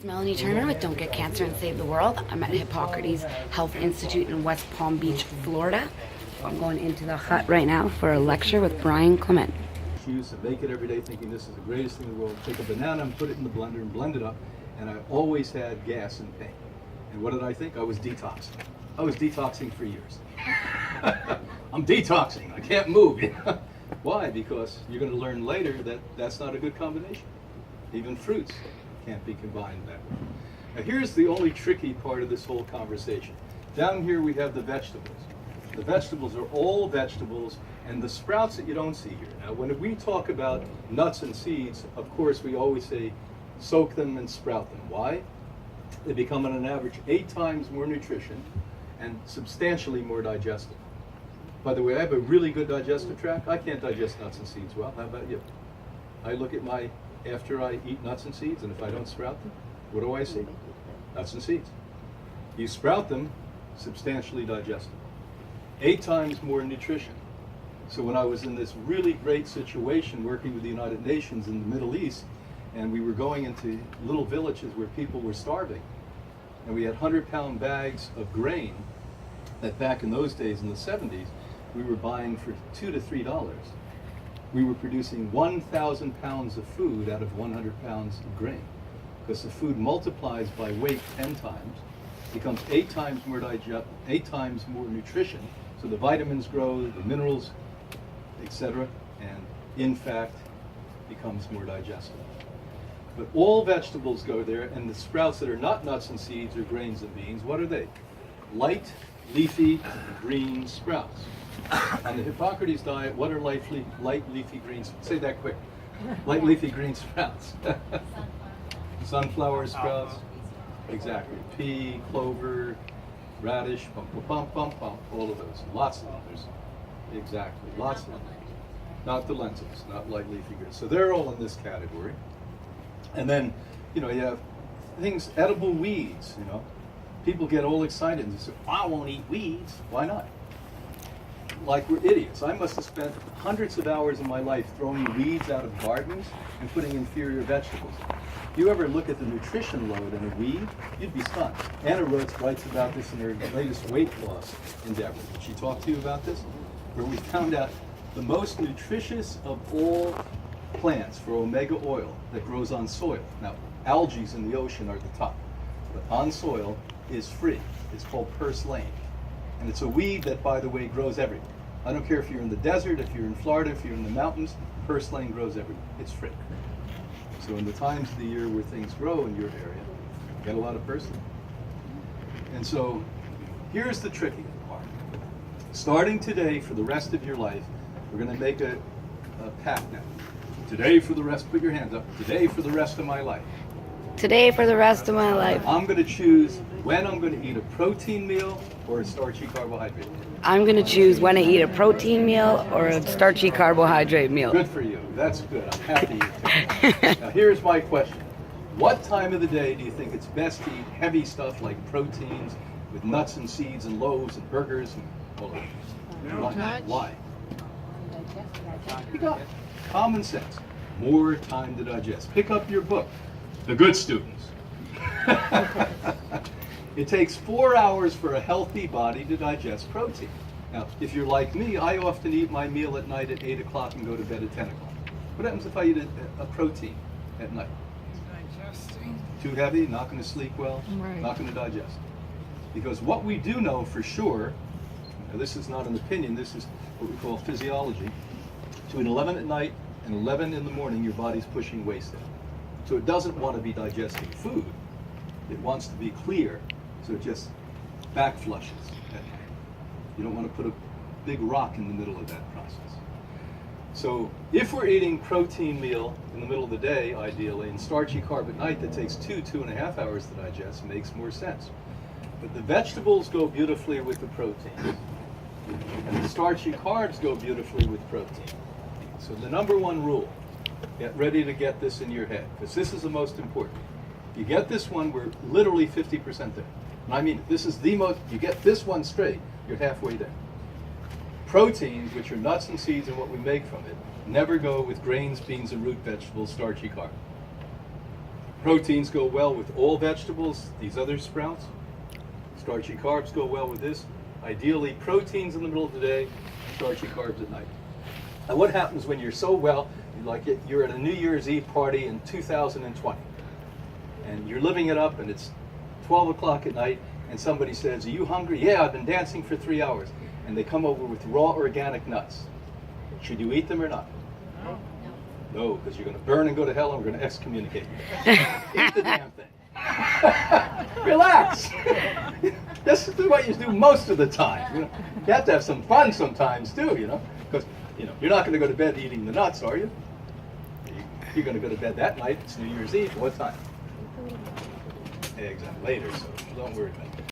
Melanie Turner with Don't Get Cancer and Save the World. I'm at Hippocrates Health Institute in West Palm Beach, Florida. I'm going into the hut right now for a lecture with Brian Clement. She used to make it every day thinking this is the greatest thing in the world. Take a banana and put it in the blender and blend it up, and I always had gas and pain. And what did I think? I was detoxing. I was detoxing for years. I'm detoxing. I can't move. Why? Because you're going to learn later that that's not a good combination. Even fruits can't be combined that way. Now here's the only tricky part of this whole conversation. Down here we have the vegetables. The vegetables are all vegetables, and the sprouts that you don't see here. Now when we talk about nuts and seeds, of course we always say soak them and sprout them. Why? They become on an average 8 times more nutrition and substantially more digestible. By the way, I have a really good digestive tract. I can't digest nuts and seeds well. How about you? I look at after I eat nuts and seeds, and if I don't sprout them, what do I see? Nuts and seeds. You sprout them, substantially digestible. 8 times more nutrition. So when I was in this really great situation working with the United Nations in the Middle East, and we were going into little villages where people were starving, and we had 100-pound bags of grain that back in those days in the 70s, we were buying for $2 to $3. We were producing 1,000 pounds of food out of 100 pounds of grain, because the food multiplies by weight 10 times, becomes 8 times more nutrition, so the vitamins grow, the minerals, etc., and in fact becomes more digestible. But all vegetables go there, and the sprouts that are not nuts and seeds or grains and beans, what are they? Light, leafy, green sprouts. On the Hippocrates diet, what are light leafy greens? Say that quick. Light leafy green sprouts. Sunflower sprouts. Exactly. Pea, clover, radish, all of those. Lots of others. Exactly. Lots of them. Not the lentils, not light leafy greens. So they're all in this category. And then, you have things, edible weeds, People get all excited and say, I won't eat weeds. Why not? Like we're idiots. I must have spent hundreds of hours of my life throwing weeds out of gardens and putting inferior vegetables in. If you ever look at the nutrition load in a weed, you'd be stunned. Anna writes about this in her latest weight loss endeavor. Did she talk to you about this? Where we found out the most nutritious of all plants for omega oil that grows on soil. Now, algae in the ocean are the top, but on soil is free. It's called purslane. And it's a weed that, by the way, grows everywhere. I don't care if you're in the desert, if you're in Florida, if you're in the mountains, purslane grows everywhere. It's free. So in the times of the year where things grow in your area, you get a lot of purslane. And so here's the tricky part. Starting today for the rest of your life, we're going to make a pact now. Today for the rest, put your hands up. Today for the rest of my life. Today for the rest of my life. I'm going to choose when I'm going to eat a protein meal or a starchy carbohydrate meal. I'm going to choose when I eat a protein meal or a starchy carbohydrate meal. Good for you. That's good. I'm happy you took that. Now here's my question. What time of the day do you think it's best to eat heavy stuff like proteins with nuts and seeds and loaves and burgers and all of that? Why? You got it. Common sense. More time to digest. Pick up your book, The Good Students. It takes 4 hours for a healthy body to digest protein. Now, if you're like me, I often eat my meal at night at 8 o'clock and go to bed at 10 o'clock. What happens if I eat a protein at night? Digesting. Too heavy, not going to sleep well, Right. Not going to digest. Because what we do know for sure, now this is not an opinion, this is what we call physiology. Between 11 at night and 11 in the morning, your body's pushing waste out. So it doesn't want to be digesting food. It wants to be clear, so it just back flushes at night. You don't want to put a big rock in the middle of that process. So if we're eating protein meal in the middle of the day, ideally, and starchy carb at night that takes 2.5 hours to digest, makes more sense. But the vegetables go beautifully with the protein, and the starchy carbs go beautifully with protein. So the number one rule, get ready to get this in your head, because this is the most important. If you get this one, we're literally 50% there. And I mean, this is the most, you get this one straight, you're halfway there. Proteins, which are nuts and seeds and what we make from it, never go with grains, beans, and root vegetables, starchy carb. Proteins go well with all vegetables, these other sprouts. Starchy carbs go well with this. Ideally, proteins in the middle of the day, starchy carbs at night. Now what happens when you're so well, you're at a New Year's Eve party in 2020, and you're living it up, and it's 12 o'clock at night, and somebody says, "Are you hungry?" "Yeah, I've been dancing for 3 hours." And they come over with raw organic nuts. Should you eat them or not? No, because you're going to burn and go to hell, and we're going to excommunicate you. Eat the damn thing. Relax. This is what you do most of the time. You have to have some fun sometimes too, because you're not going to go to bed eating the nuts, are you? You're going to go to bed that night. It's New Year's Eve. What time? Exactly. Later, so don't worry about it.